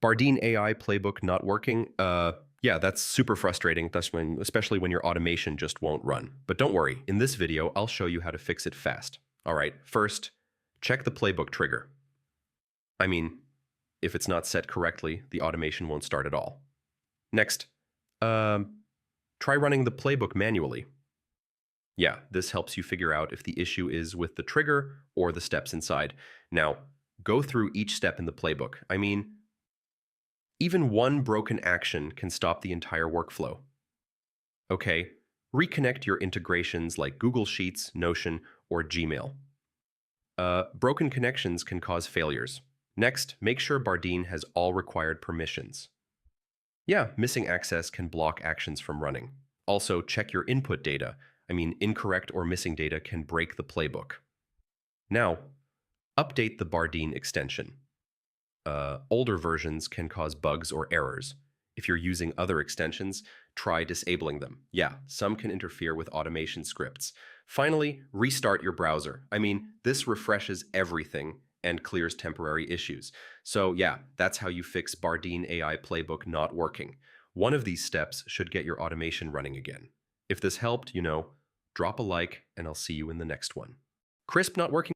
Bardeen AI playbook not working. Yeah, that's super frustrating, especially when your automation just won't run. But don't worry, in this video, I'll show you how to fix it fast. All right, first, check the playbook trigger. I mean, if it's not set correctly, the automation won't start at all. Next, try running the playbook manually. Yeah, this helps you figure out if the issue is with the trigger or the steps inside. Now, go through each step in the playbook. I mean, even one broken action can stop the entire workflow. Okay, reconnect your integrations like Google Sheets, Notion, or Gmail. Broken connections can cause failures. Next, make sure Bardeen has all required permissions. Yeah, missing access can block actions from running. Also, check your input data. I mean, incorrect or missing data can break the playbook. Now, update the Bardeen extension. Older versions can cause bugs or errors. If you're using other extensions, try disabling them. Yeah, some can interfere with automation scripts. Finally, restart your browser. I mean, this refreshes everything and clears temporary issues. So yeah, that's how you fix Bardeen AI Playbook not working. One of these steps should get your automation running again. If this helped, drop a like and I'll see you in the next one. Crisp not working.